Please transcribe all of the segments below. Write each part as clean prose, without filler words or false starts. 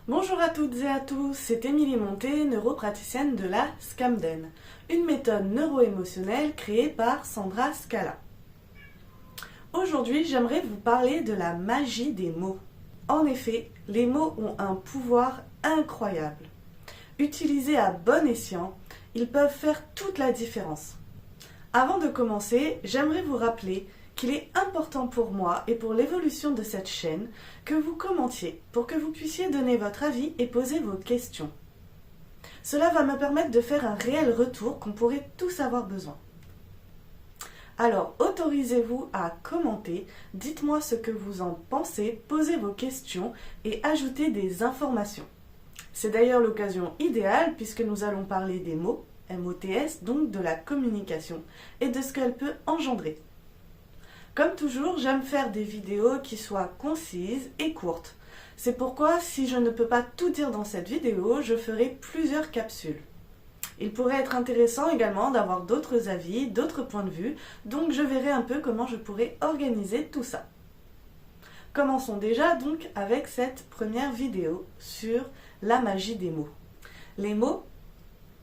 Bonjour à toutes et à tous, c'est Émilie Monté, neuropraticienne de la Scamden, une méthode neuro-émotionnelle créée par Sandra Scala. Aujourd'hui, j'aimerais vous parler de la magie des mots. En effet, les mots ont un pouvoir incroyable. Utilisés à bon escient, ils peuvent faire toute la différence. Avant de commencer, j'aimerais vous rappeler qu'il est important pour moi et pour l'évolution de cette chaîne que vous commentiez pour que vous puissiez donner votre avis et poser vos questions. Cela va me permettre de faire un réel retour qu'on pourrait tous avoir besoin. Alors, autorisez-vous à commenter, dites-moi ce que vous en pensez, posez vos questions et ajoutez des informations. C'est d'ailleurs l'occasion idéale puisque nous allons parler des mots, MOTS, donc de la communication, et de ce qu'elle peut engendrer. Comme toujours, j'aime faire des vidéos qui soient concises et courtes. C'est pourquoi, si je ne peux pas tout dire dans cette vidéo, je ferai plusieurs capsules. Il pourrait être intéressant également d'avoir d'autres avis, d'autres points de vue, donc je verrai un peu comment je pourrais organiser tout ça. Commençons déjà donc avec cette première vidéo sur la magie des mots. Les mots,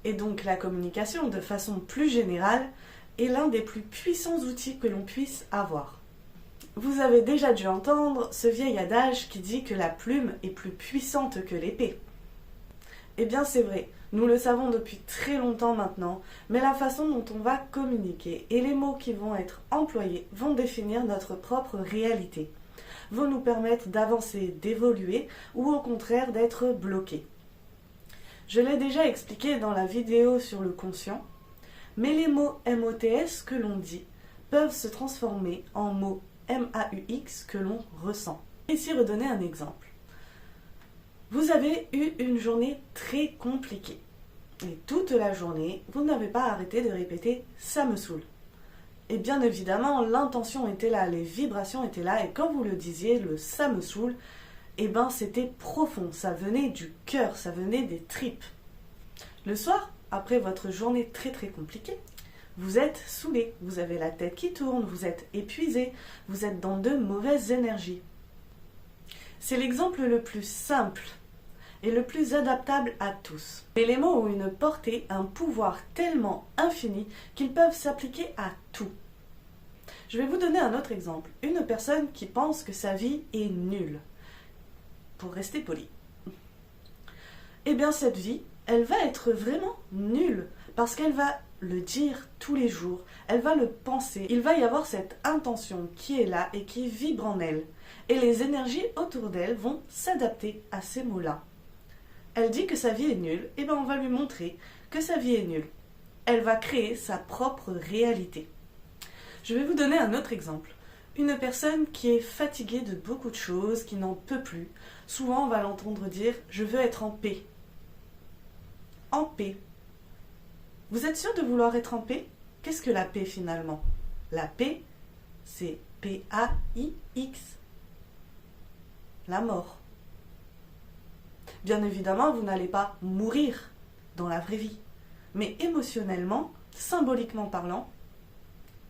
et donc la communication de façon plus générale, est l'un des plus puissants outils que l'on puisse avoir. Vous avez déjà dû entendre ce vieil adage qui dit que la plume est plus puissante que l'épée. Eh bien c'est vrai, nous le savons depuis très longtemps maintenant, mais la façon dont on va communiquer et les mots qui vont être employés vont définir notre propre réalité, vont nous permettre d'avancer, d'évoluer ou au contraire d'être bloqués. Je l'ai déjà expliqué dans la vidéo sur le conscient, mais les mots MOTS que l'on dit peuvent se transformer en mots MAUX que l'on ressent. Ici, redonner un exemple. Vous avez eu une journée très compliquée. Et toute la journée, vous n'avez pas arrêté de répéter « ça me saoule ». Et bien évidemment, l'intention était là, les vibrations étaient là, et quand vous le disiez, le « ça me saoule », eh ben c'était profond, ça venait du cœur, ça venait des tripes. Le soir, après votre journée très compliquée, vous êtes saoulé, vous avez la tête qui tourne, vous êtes épuisé, vous êtes dans de mauvaises énergies. C'est l'exemple le plus simple et le plus adaptable à tous. Mais les mots ont une portée, un pouvoir tellement infini qu'ils peuvent s'appliquer à tout. Je vais vous donner un autre exemple. Une personne qui pense que sa vie est nulle, pour rester poli. Eh bien cette vie, elle va être vraiment nulle parce qu'elle va le dire tous les jours, elle va le penser, il va y avoir cette intention qui est là et qui vibre en elle. Et les énergies autour d'elle vont s'adapter à ces mots-là. Elle dit que sa vie est nulle, et bien on va lui montrer que sa vie est nulle. Elle va créer sa propre réalité. Je vais vous donner un autre exemple. Une personne qui est fatiguée de beaucoup de choses, qui n'en peut plus, souvent on va l'entendre dire « je veux être en paix ». En paix. Vous êtes sûr de vouloir être en paix? Qu'est-ce que la paix finalement? La paix, c'est P-A-I-X. La mort. Bien évidemment, vous n'allez pas mourir dans la vraie vie. Mais émotionnellement, symboliquement parlant,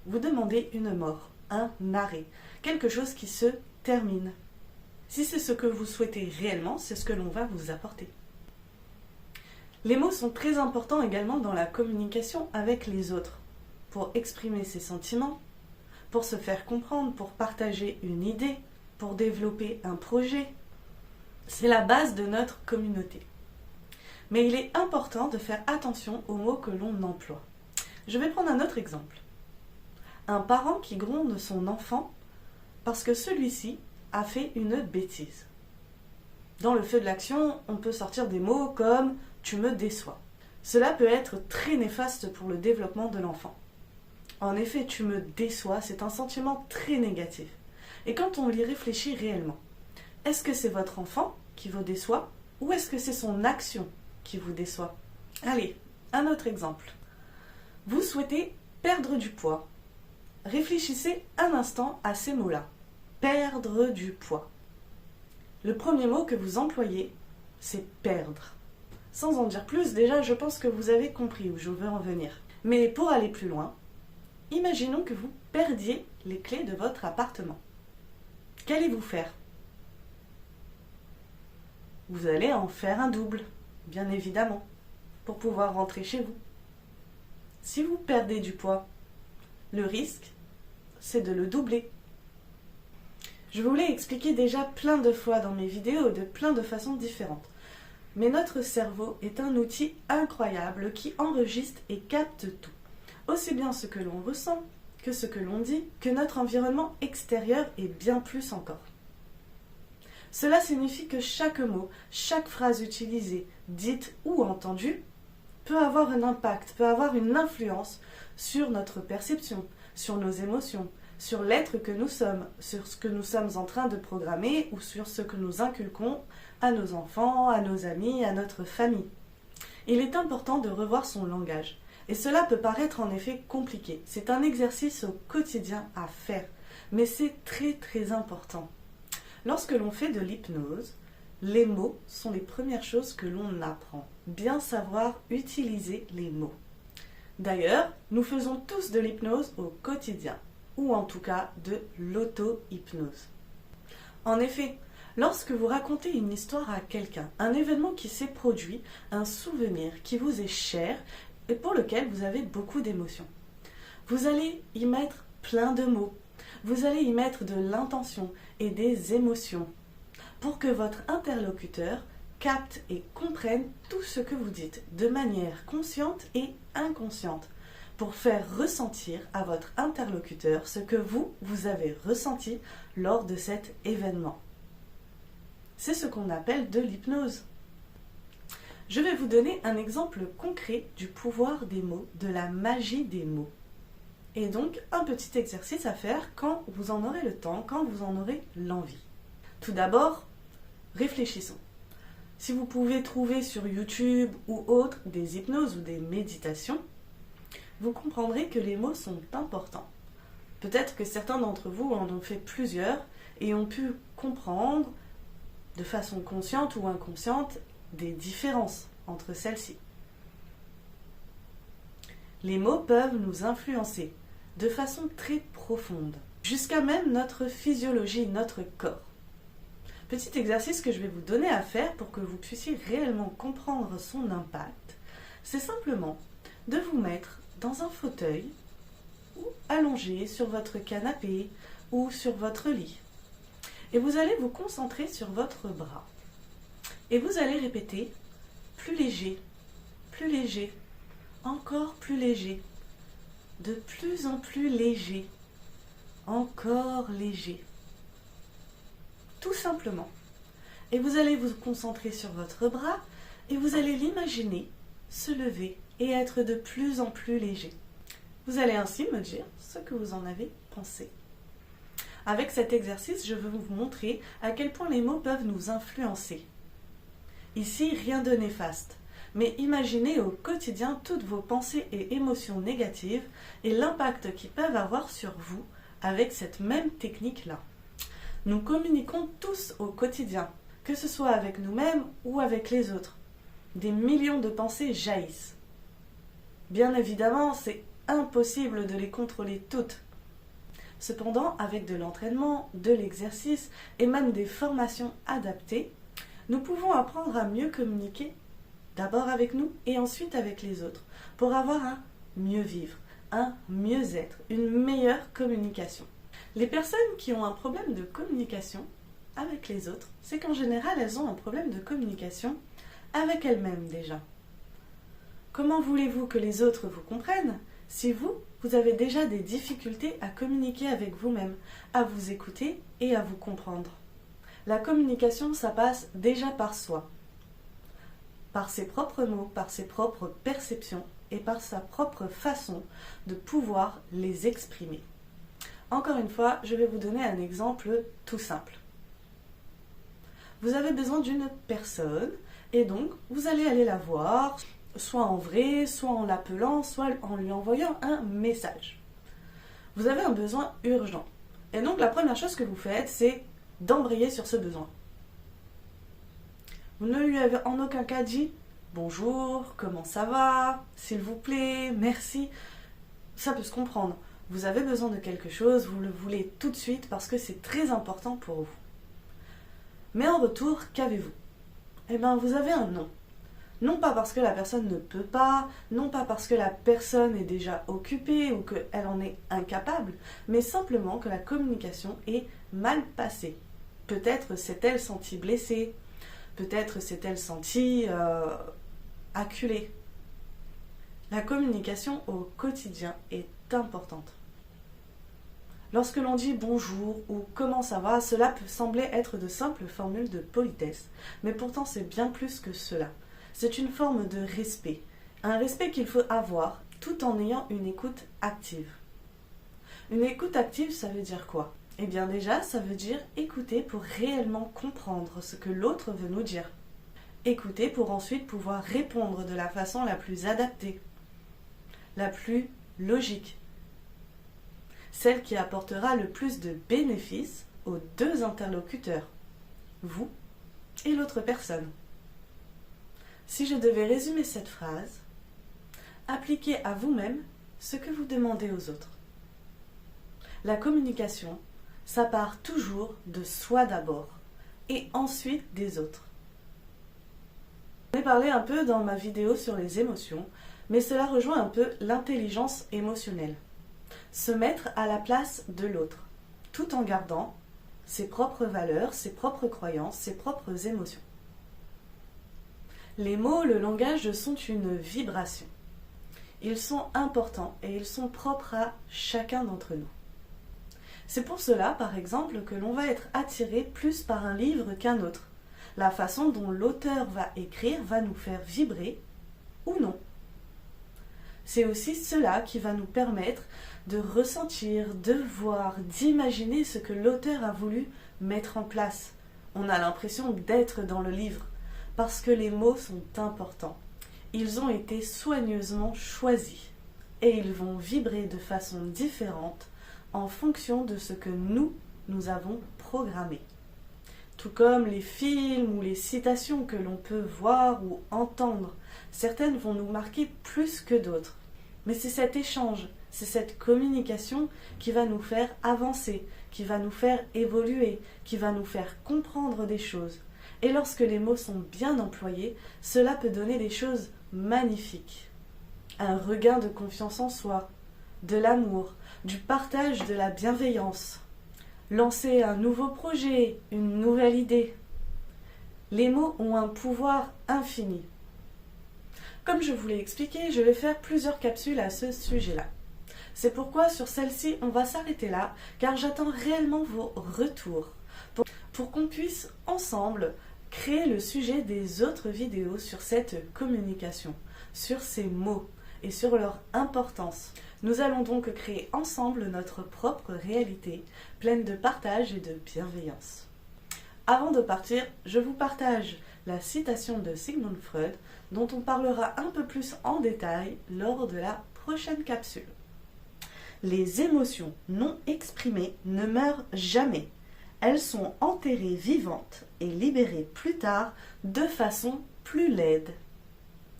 vous demandez une mort, un arrêt, quelque chose qui se termine. Si c'est ce que vous souhaitez réellement, c'est ce que l'on va vous apporter. Les mots sont très importants également dans la communication avec les autres, pour exprimer ses sentiments, pour se faire comprendre, pour partager une idée, pour développer un projet. C'est la base de notre communauté. Mais il est important de faire attention aux mots que l'on emploie. Je vais prendre un autre exemple. Un parent qui gronde son enfant parce que celui-ci a fait une bêtise. Dans le feu de l'action, on peut sortir des mots comme « tu me déçois ». Cela peut être très néfaste pour le développement de l'enfant. En effet, « tu me déçois », c'est un sentiment très négatif. Et quand on y réfléchit réellement, est-ce que c'est votre enfant qui vous déçoit ou est-ce que c'est son action qui vous déçoit? Allez, un autre exemple. Vous souhaitez perdre du poids. Réfléchissez un instant à ces mots-là. Perdre du poids. Le premier mot que vous employez, c'est perdre. Sans en dire plus, déjà, je pense que vous avez compris où je veux en venir. Mais pour aller plus loin, imaginons que vous perdiez les clés de votre appartement. Qu'allez-vous faire? vous allez en faire un double, bien évidemment, pour pouvoir rentrer chez vous. Si vous perdez du poids, le risque, c'est de le doubler. Je vous l'ai expliqué déjà plein de fois dans mes vidéos de plein de façons différentes. Mais notre cerveau est un outil incroyable qui enregistre et capte tout. Aussi bien ce que l'on ressent, que ce que l'on dit, que notre environnement extérieur et bien plus encore. Cela signifie que chaque mot, chaque phrase utilisée, dite ou entendue, peut avoir un impact, peut avoir une influence sur notre perception, sur nos émotions, sur l'être que nous sommes, sur ce que nous sommes en train de programmer ou sur ce que nous inculquons à nos enfants, à nos amis, à notre famille. Il est important de revoir son langage. Et cela peut paraître en effet compliqué. C'est un exercice au quotidien à faire, mais c'est très très important. Lorsque l'on fait de l'hypnose, les mots sont les premières choses que l'on apprend. Bien savoir utiliser les mots. D'ailleurs, nous faisons tous de l'hypnose au quotidien, ou en tout cas de l'auto-hypnose. En effet, lorsque vous racontez une histoire à quelqu'un, un événement qui s'est produit, un souvenir qui vous est cher et pour lequel vous avez beaucoup d'émotions, vous allez y mettre plein de mots, vous allez y mettre de l'intention et des émotions pour que votre interlocuteur capte et comprenne tout ce que vous dites de manière consciente et inconsciente pour faire ressentir à votre interlocuteur ce que vous avez ressenti lors de cet événement. C'est ce qu'on appelle de l'hypnose. Je vais vous donner un exemple concret du pouvoir des mots, de la magie des mots. Et donc, un petit exercice à faire quand vous en aurez le temps, quand vous en aurez l'envie. Tout d'abord, réfléchissons. Si vous pouvez trouver sur YouTube ou autre des hypnoses ou des méditations, vous comprendrez que les mots sont importants. Peut-être que certains d'entre vous en ont fait plusieurs et ont pu comprendre de façon consciente ou inconsciente des différences entre celles-ci. Les mots peuvent nous influencer de façon très profonde, jusqu'à même notre physiologie, notre corps. Petit exercice que je vais vous donner à faire pour que vous puissiez réellement comprendre son impact, c'est simplement de vous mettre dans un fauteuil ou allongé sur votre canapé ou sur votre lit. Et vous allez vous concentrer sur votre bras. Et vous allez répéter plus léger, encore plus léger, de plus en plus léger, encore léger. Tout simplement. Et vous allez vous concentrer sur votre bras et vous allez l'imaginer se lever et être de plus en plus léger. Vous allez ainsi me dire ce que vous en avez pensé. Avec cet exercice, je veux vous montrer à quel point les mots peuvent nous influencer. Ici, rien de néfaste, mais imaginez au quotidien toutes vos pensées et émotions négatives et l'impact qu'ils peuvent avoir sur vous avec cette même technique-là. Nous communiquons tous au quotidien, que ce soit avec nous-mêmes ou avec les autres. Des millions de pensées jaillissent. Bien évidemment, c'est impossible de les contrôler toutes. Cependant, avec de l'entraînement, de l'exercice et même des formations adaptées, nous pouvons apprendre à mieux communiquer, d'abord avec nous et ensuite avec les autres, pour avoir un mieux vivre, un mieux-être, une meilleure communication. Les personnes qui ont un problème de communication avec les autres, c'est qu'en général, elles ont un problème de communication avec elles-mêmes déjà. Comment voulez-vous que les autres vous comprennent si vous avez déjà des difficultés à communiquer avec vous-même, à vous écouter et à vous comprendre? La communication, ça passe déjà par soi, par ses propres mots, par ses propres perceptions et par sa propre façon de pouvoir les exprimer. Encore une fois, je vais vous donner un exemple tout simple. Vous avez besoin d'une personne et donc vous allez aller la voir, soit en vrai, soit en l'appelant, soit en lui envoyant un message. Vous avez un besoin urgent. Et donc la première chose que vous faites, c'est d'embrayer sur ce besoin. Vous ne lui avez en aucun cas dit « Bonjour, comment ça va? S'il vous plaît, merci ». Ça peut se comprendre. Vous avez besoin de quelque chose, vous le voulez tout de suite parce que c'est très important pour vous. Mais en retour, qu'avez-vous? eh bien vous avez un non. Non pas parce que la personne ne peut pas, non pas parce que la personne est déjà occupée ou qu'elle en est incapable, mais simplement que la communication est mal passée. Peut-être s'est-elle sentie blessée, peut-être s'est-elle sentie acculée. La communication au quotidien est importante. Lorsque l'on dit bonjour ou comment ça va, cela peut sembler être de simples formules de politesse, mais pourtant c'est bien plus que cela. C'est une forme de respect, un respect qu'il faut avoir tout en ayant une écoute active. Une écoute active, ça veut dire quoi? Eh bien déjà, ça veut dire écouter pour réellement comprendre ce que l'autre veut nous dire. Écouter pour ensuite pouvoir répondre de la façon la plus adaptée, la plus logique, celle qui apportera le plus de bénéfices aux deux interlocuteurs, vous et l'autre personne. Si je devais résumer cette phrase, appliquez à vous-même ce que vous demandez aux autres. La communication, ça part toujours de soi d'abord et ensuite des autres. J'en ai parlé un peu dans ma vidéo sur les émotions, mais cela rejoint un peu l'intelligence émotionnelle. Se mettre à la place de l'autre, tout en gardant ses propres valeurs, ses propres croyances, ses propres émotions. Les mots, le langage sont une vibration. Ils sont importants et ils sont propres à chacun d'entre nous. C'est pour cela, par exemple, que l'on va être attiré plus par un livre qu'un autre. La façon dont l'auteur va écrire va nous faire vibrer ou non. C'est aussi cela qui va nous permettre de ressentir, de voir, d'imaginer ce que l'auteur a voulu mettre en place. On a l'impression d'être dans le livre. Parce que les mots sont importants. Ils ont été soigneusement choisis et ils vont vibrer de façon différente en fonction de ce que nous avons programmé. Tout comme les films ou les citations que l'on peut voir ou entendre, certaines vont nous marquer plus que d'autres. Mais c'est cet échange, c'est cette communication qui va nous faire avancer, qui va nous faire évoluer, qui va nous faire comprendre des choses. Et lorsque les mots sont bien employés, cela peut donner des choses magnifiques. Un regain de confiance en soi, de l'amour, du partage de la bienveillance. Lancer un nouveau projet, une nouvelle idée. Les mots ont un pouvoir infini. Comme je vous l'ai expliqué, je vais faire plusieurs capsules à ce sujet-là. C'est pourquoi sur celle-ci, on va s'arrêter là, car j'attends réellement vos retours pour qu'on puisse ensemble créer le sujet des autres vidéos sur cette communication, sur ces mots et sur leur importance. Nous allons donc créer ensemble notre propre réalité, pleine de partage et de bienveillance. Avant de partir, je vous partage la citation de Sigmund Freud, dont on parlera un peu plus en détail lors de la prochaine capsule. Les émotions non exprimées ne meurent jamais. Elles sont enterrées vivantes et libérées plus tard de façon plus laide.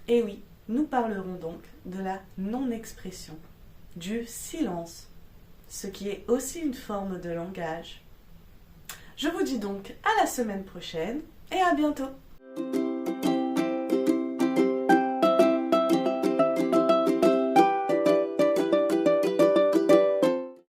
Et oui, nous parlerons donc de la non-expression, du silence, ce qui est aussi une forme de langage. Je vous dis donc à la semaine prochaine et à bientôt.